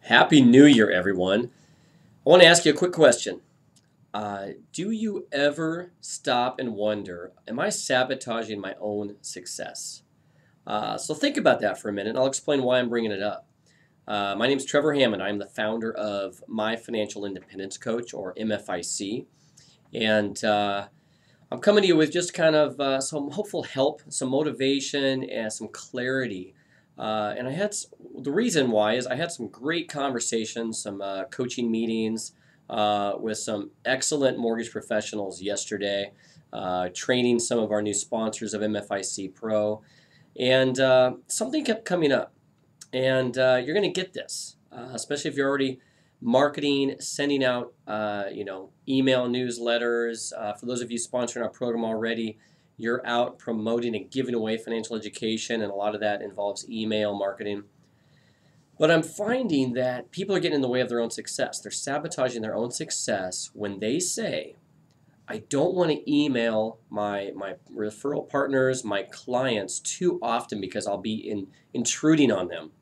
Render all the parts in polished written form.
Happy New Year, everyone. I want to ask you a quick question. Do you ever stop and wonder, am I sabotaging my own success? So think about that for a minute, and I'll explain why I'm bringing it up. My name is Trevor Hammond. I'm the founder of My Financial Independence Coach, or MFIC. And I'm coming to you with just kind of some hopeful help, some motivation, and some clarity. And the reason why is I had some great conversations, some coaching meetings with some excellent mortgage professionals yesterday, training some of our new sponsors of MFIC Pro. And something kept coming up. And you're going to get this, especially if you're already marketing, sending out, email newsletters. For those of you sponsoring our program already, you're out promoting and giving away financial education, and a lot of that involves email marketing. But I'm finding that people are getting in the way of their own success. They're sabotaging their own success when they say, I don't want to email my referral partners, my clients too often because I'll be intruding on them.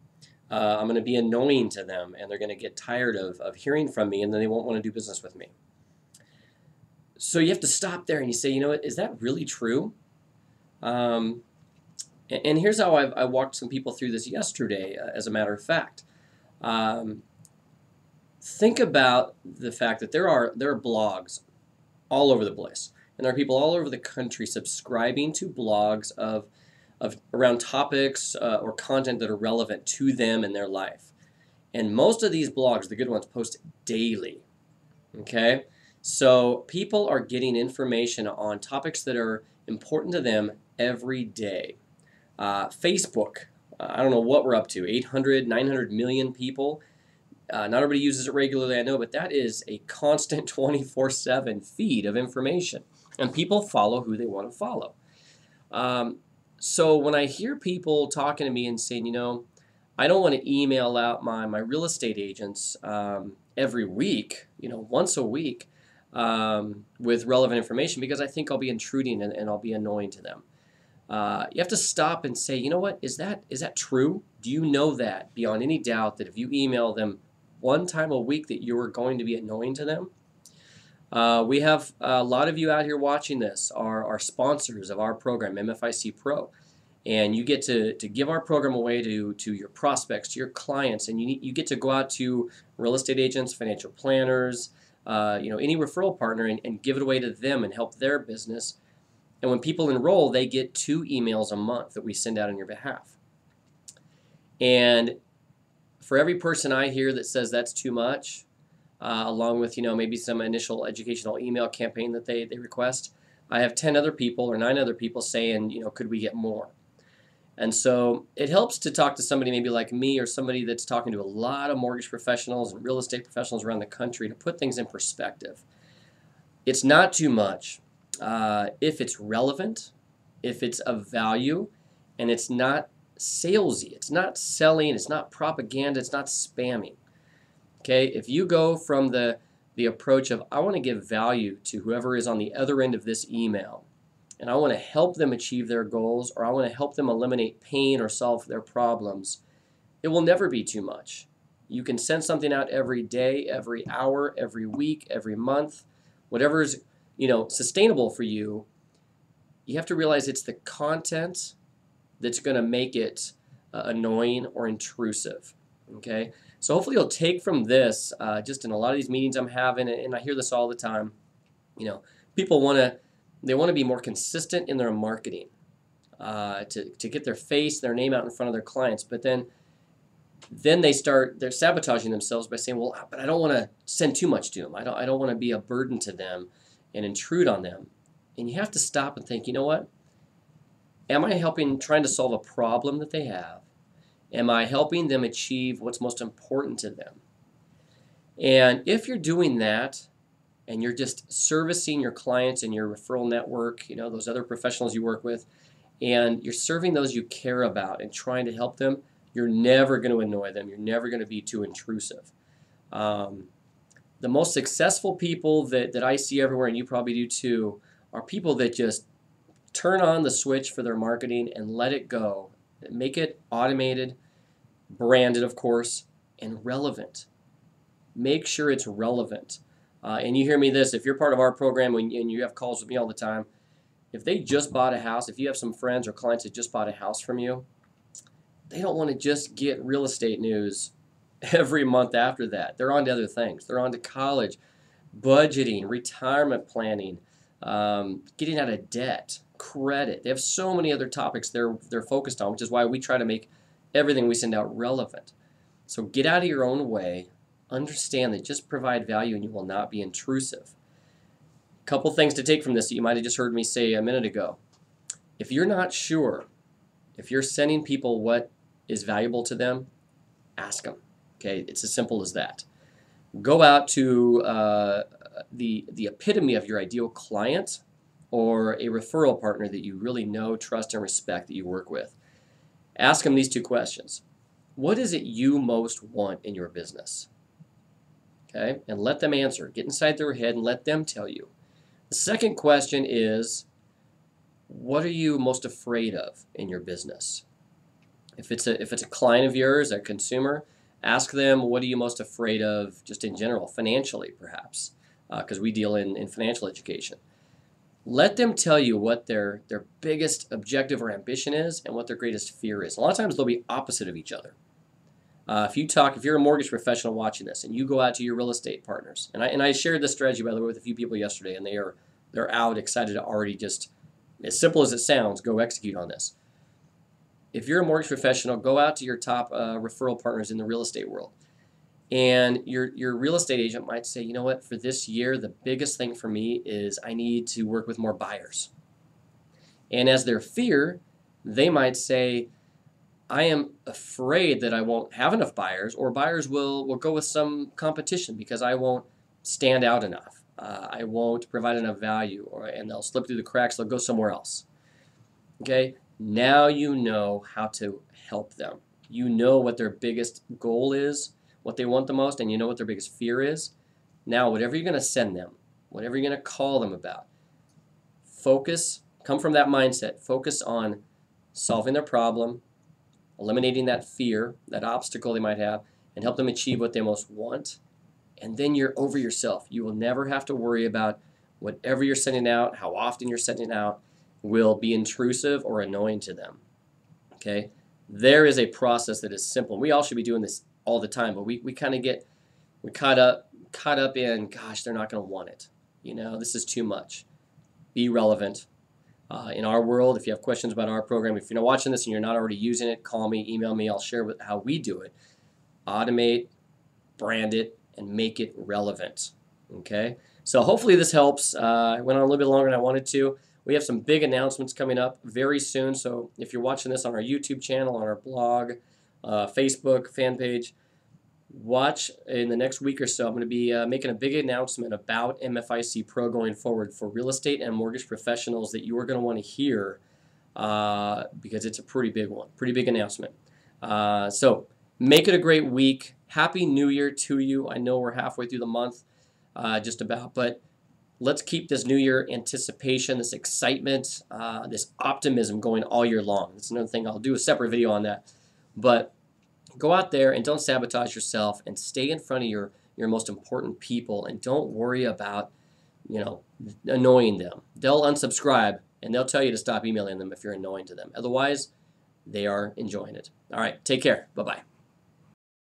I'm going to be annoying to them, and they're going to get tired of hearing from me, and then they won't want to do business with me. So you have to stop there and you say, you know what, is that really true? And here's how I walked some people through this yesterday, as a matter of fact. Think about the fact that there are blogs all over the place, and there are people all over the country subscribing to blogs of around topics or content that are relevant to them in their life. And most of these blogs, the good ones, post daily. Okay? So people are getting information on topics that are important to them every day. Facebook, I don't know what we're up to, 800, 900 million people. Not everybody uses it regularly, I know, but that is a constant 24/7 feed of information. And people follow who they want to follow. So when I hear people talking to me and saying, I don't want to email out my real estate agents every week, once a week with relevant information because I think I'll be intruding and I'll be annoying to them. You have to stop and say, you know what, is that true? Do you know that beyond any doubt that if you email them one time a week that you're going to be annoying to them? We have a lot of you out here watching this are sponsors of our program, MFIC Pro. And you get to give our program away to your prospects, to your clients, and you get to go out to real estate agents, financial planners, any referral partner and give it away to them and help their business. And when people enroll, they get 2 emails a month that we send out on your behalf. And for every person I hear that says that's too much, along with maybe some initial educational email campaign that they request, I have 10 other people or 9 other people saying, could we get more? And so it helps to talk to somebody maybe like me or somebody that's talking to a lot of mortgage professionals and real estate professionals around the country to put things in perspective. It's not too much if it's relevant, if it's of value, and it's not salesy, it's not selling, it's not propaganda, it's not spamming. Okay, if you go from the approach of I want to give value to whoever is on the other end of this email, and I want to help them achieve their goals, or I want to help them eliminate pain or solve their problems, it will never be too much. You can send something out every day, every hour, every week, every month, whatever is sustainable for you. You have to realize it's the content that's going to make it annoying or intrusive. Okay, so hopefully you'll take from this, just in a lot of these meetings I'm having, and I hear this all the time. People want to be more consistent in their marketing to get their face, their name out in front of their clients, but then they're sabotaging themselves by saying, well, but I don't want to send too much to them. I don't want to be a burden to them and intrude on them. And you have to stop and think, you know what? Am I trying to solve a problem that they have? Am I helping them achieve what's most important to them? And if you're doing that, and you're just servicing your clients and your referral network, those other professionals you work with, and you're serving those you care about and trying to help them, you're never going to annoy them. You're never going to be too intrusive. The most successful people that I see everywhere, and you probably do too, are people that just turn on the switch for their marketing and let it go. Make it automated, branded, of course, and relevant. Make sure it's relevant. And you hear me this, if you're part of our program and you have calls with me all the time, if they just bought a house, if you have some friends or clients that just bought a house from you, they don't want to just get real estate news every month after that. They're on to other things. They're on to college, budgeting, retirement planning, getting out of debt, credit. They have so many other topics they're focused on, which is why we try to make everything we send out relevant. So get out of your own way. Understand that just provide value and you will not be intrusive. A couple things to take from this that you might have just heard me say a minute ago. If you're not sure, if you're sending people what is valuable to them, ask them. Okay, it's as simple as that. Go out to the epitome of your ideal client or a referral partner that you really know, trust, and respect that you work with. Ask them these two questions. What is it you most want in your business? Okay, and let them answer. Get inside their head and let them tell you. The second question is, what are you most afraid of in your business? If it's a client of yours, a consumer, ask them, what are you most afraid of just in general, financially perhaps, because we deal in financial education. Let them tell you what their biggest objective or ambition is and what their greatest fear is. A lot of times they'll be opposite of each other. If you're a mortgage professional watching this and you go out to your real estate partners, and I shared this strategy, by the way, with a few people yesterday, and they're out excited to already just, as simple as it sounds, go execute on this. If you're a mortgage professional, go out to your top referral partners in the real estate world. And your real estate agent might say, you know what, for this year, the biggest thing for me is I need to work with more buyers. And as their fear, they might say, I am afraid that I won't have enough buyers, or buyers will go with some competition because I won't stand out enough. I won't provide enough value, and they'll slip through the cracks. They'll go somewhere else. Okay? Now you know how to help them. You know what their biggest goal is, what they want the most, and you know what their biggest fear is. Now, whatever you're going to send them, whatever you're going to call them about, come from that mindset. Focus on solving their problem, eliminating that fear, that obstacle they might have, and help them achieve what they most want. And then you're over yourself. You will never have to worry about whatever you're sending out, how often you're sending out will be intrusive or annoying to them. Okay? There is a process that is simple. We all should be doing this all the time, but we kind of get caught up in, gosh, they're not going to want it. This is too much. Be relevant. In our world, if you have questions about our program, if you're not watching this and you're not already using it, call me, email me. I'll share how we do it. Automate, brand it, and make it relevant. Okay? So hopefully this helps. I went on a little bit longer than I wanted to. We have some big announcements coming up very soon. So if you're watching this on our YouTube channel, on our blog, Facebook fan page, watch in the next week or so. I'm going to be making a big announcement about MFIC Pro going forward for real estate and mortgage professionals that you are going to want to hear because it's a pretty big one, pretty big announcement. So make it a great week. Happy New Year to you. I know we're halfway through the month, just about, but let's keep this New Year anticipation, this excitement, this optimism going all year long. That's another thing. I'll do a separate video on that. But go out there and don't sabotage yourself and stay in front of your most important people and don't worry about, annoying them. They'll unsubscribe and they'll tell you to stop emailing them if you're annoying to them. Otherwise, they are enjoying it. All right, take care. Bye-bye.